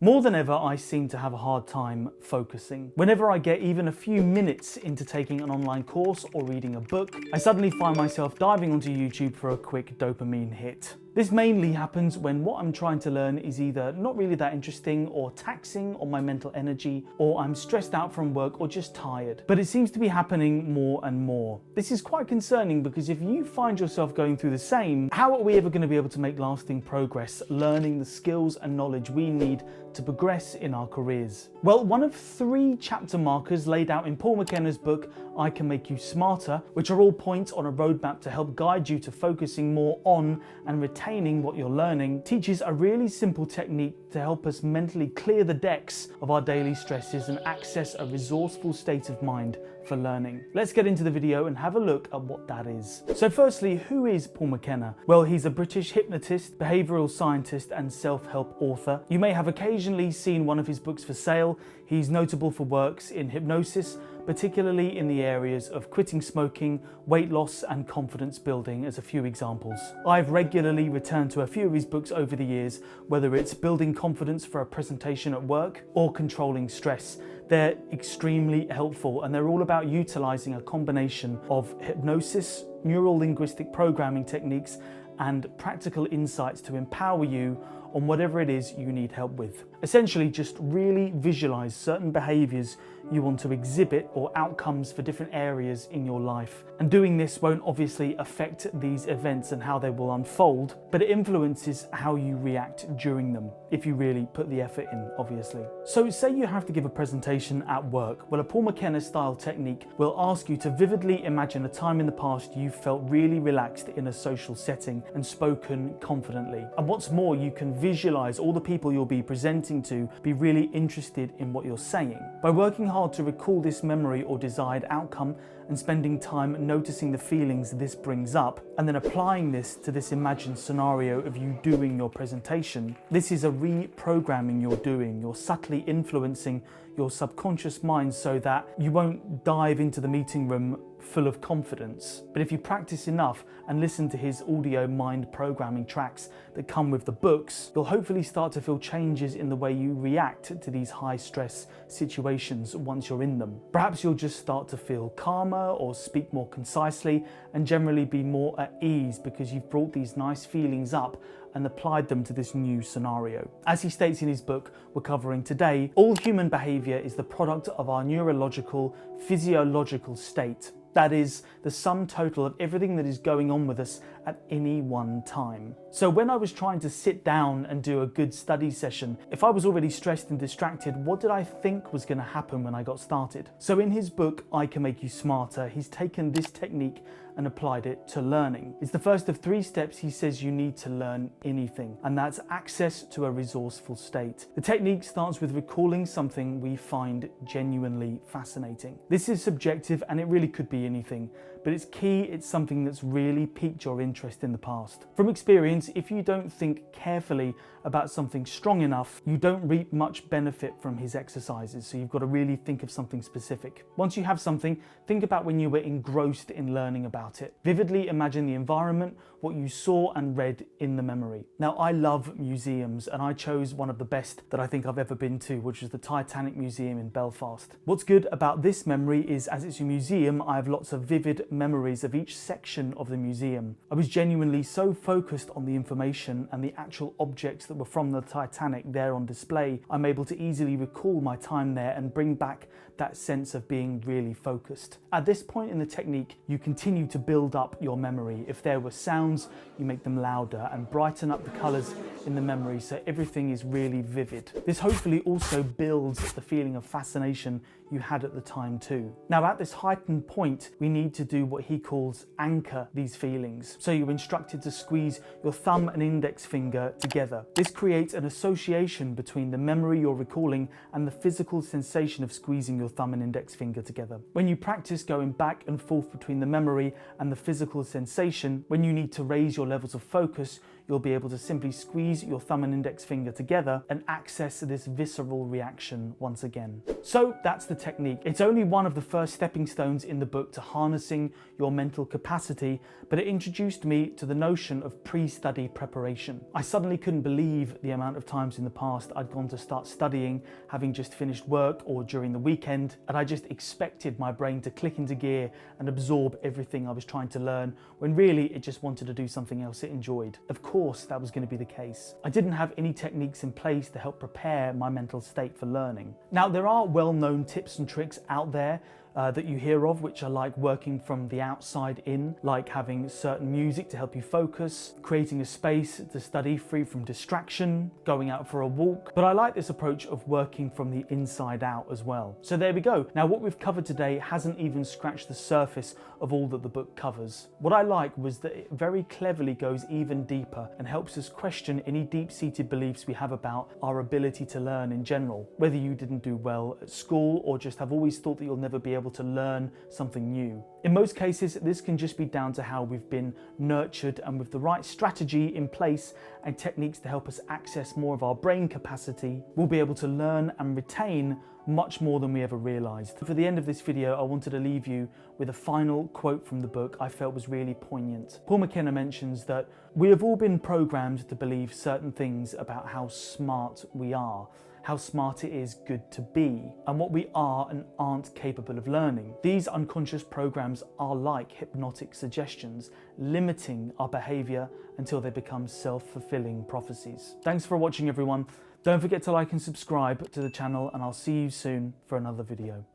More than ever, I seem to have a hard time focusing. Whenever I get even a few minutes into taking an online course or reading a book, I suddenly find myself diving onto YouTube for a quick dopamine hit. This mainly happens when what I'm trying to learn is either not really that interesting or taxing on my mental energy, or I'm stressed out from work or just tired. But it seems to be happening more and more. This is quite concerning because if you find yourself going through the same, how are we ever going to be able to make lasting progress, learning the skills and knowledge we need to progress in our careers? Well, one of 3 chapter markers laid out in Paul Mckenna's book, I Can Make You Smarter, which are all points on a roadmap to help guide you to focusing more on and retaining what you're learning, teaches a really simple technique to help us mentally clear the decks of our daily stresses and access a resourceful state of mind for learning. Let's get into the video and have a look at what that is. So firstly, who is Paul Mckenna? Well, he's a British hypnotist, behavioural scientist and self-help author. You may have occasionally seen one of his books for sale. He's notable for works in hypnosis, particularly in the areas of quitting smoking, weight loss and confidence building as a few examples. I've regularly returned to a few of his books over the years, whether it's building confidence for a presentation at work or controlling stress. They're extremely helpful and they're all about utilising a combination of hypnosis, Neuro-Linguistic Programming techniques and practical insights to empower you on whatever it is you need help with. Essentially, just really visualize certain behaviors you want to exhibit or outcomes for different areas in your life. And doing this won't obviously affect these events and how they will unfold, but it influences how you react during them, if you really put the effort in, obviously. So say you have to give a presentation at work. Well, a Paul Mckenna style technique will ask you to vividly imagine a time in the past you felt really relaxed in a social setting and spoken confidently. And what's more, you can visualize all the people you'll be presenting to be really interested in what you're saying. By working hard to recall this memory or desired outcome and spending time noticing the feelings this brings up, and then applying this to this imagined scenario of you doing your presentation, this is a reprogramming you're doing. You're subtly influencing your subconscious mind so that you won't dive into the meeting room full of confidence. But if you practice enough and listen to his audio mind programming tracks that come with the books, you'll hopefully start to feel changes in the way you react to these high stress situations once you're in them. Perhaps you'll just start to feel calmer or speak more concisely and generally be more at ease because you've brought these nice feelings up and applied them to this new scenario. As he states in his book we're covering today, all human behaviour is the product of our neurological, physiological state. That is the sum total of everything that is going on with us at any one time. So when I was trying to sit down and do a good study session, if I was already stressed and distracted, what did I think was going to happen when I got started? So in his book, I Can Make You Smarter, he's taken this technique and applied it to learning. It's the first of 3 steps he says you need to learn anything, and that's access to a resourceful state. The technique starts with recalling something we find genuinely fascinating. This is subjective and it really could be anything, but it's key it's something that's really piqued your interest in the past. From experience, if you don't think carefully about something strong enough, you don't reap much benefit from his exercises, so you've got to really think of something specific. Once you have something, think about when you were engrossed in learning about it. Vividly imagine the environment, what you saw and read in the memory. Now, I love museums and I chose one of the best that I think I've ever been to, which is the Titanic Museum in Belfast. What's good about this memory is, as it's a museum, I have lots of vivid memories of each section of the museum. I was genuinely so focused on the information and the actual objects that were from the Titanic there on display, I'm able to easily recall my time there and bring back that sense of being really focused. At this point in the technique, you continue to build up your memory. If there were sounds, you make them louder and brighten up the colours in the memory so everything is really vivid. This hopefully also builds the feeling of fascination you had at the time too. Now, at this heightened point, we need to do what he calls anchor these feelings. So you're instructed to squeeze your thumb and index finger together. This creates an association between the memory you're recalling and the physical sensation of squeezing your thumb and index finger together. When you practice going back and forth between the memory and the physical sensation, when you need to raise your levels of focus, you'll be able to simply squeeze your thumb and index finger together and access this visceral reaction once again. So that's the technique. It's only one of the first stepping stones in the book to harnessing your mental capacity, but it introduced me to the notion of pre-study preparation. I suddenly couldn't believe the amount of times in the past I'd gone to start studying, having just finished work or during the weekend, and I just expected my brain to click into gear and absorb everything I was trying to learn, when really it just wanted to do something else it enjoyed. Of course, that was going to be the case. I didn't have any techniques in place to help prepare my mental state for learning. Now, there are well-known tips and tricks out there that you hear of, which are like working from the outside in, like having certain music to help you focus, creating a space to study free from distraction, going out for a walk. But I like this approach of working from the inside out as well. So there we go. Now, what we've covered today hasn't even scratched the surface of all that the book covers. What I like was that it very cleverly goes even deeper and helps us question any deep-seated beliefs we have about our ability to learn in general, whether you didn't do well at school or just have always thought that you'll never be able to learn something new. In most cases, this can just be down to how we've been nurtured, and with the right strategy in place and techniques to help us access more of our brain capacity, we'll be able to learn and retain much more than we ever realized. For the end of this video, I wanted to leave you with a final quote from the book I felt was really poignant. Paul Mckenna mentions that we have all been programmed to believe certain things about how smart we are, how smart it is good to be, and what we are and aren't capable of learning. These unconscious programs are like hypnotic suggestions, limiting our behavior until they become self-fulfilling prophecies. Thanks for watching, everyone. Don't forget to like and subscribe to the channel, and I'll see you soon for another video.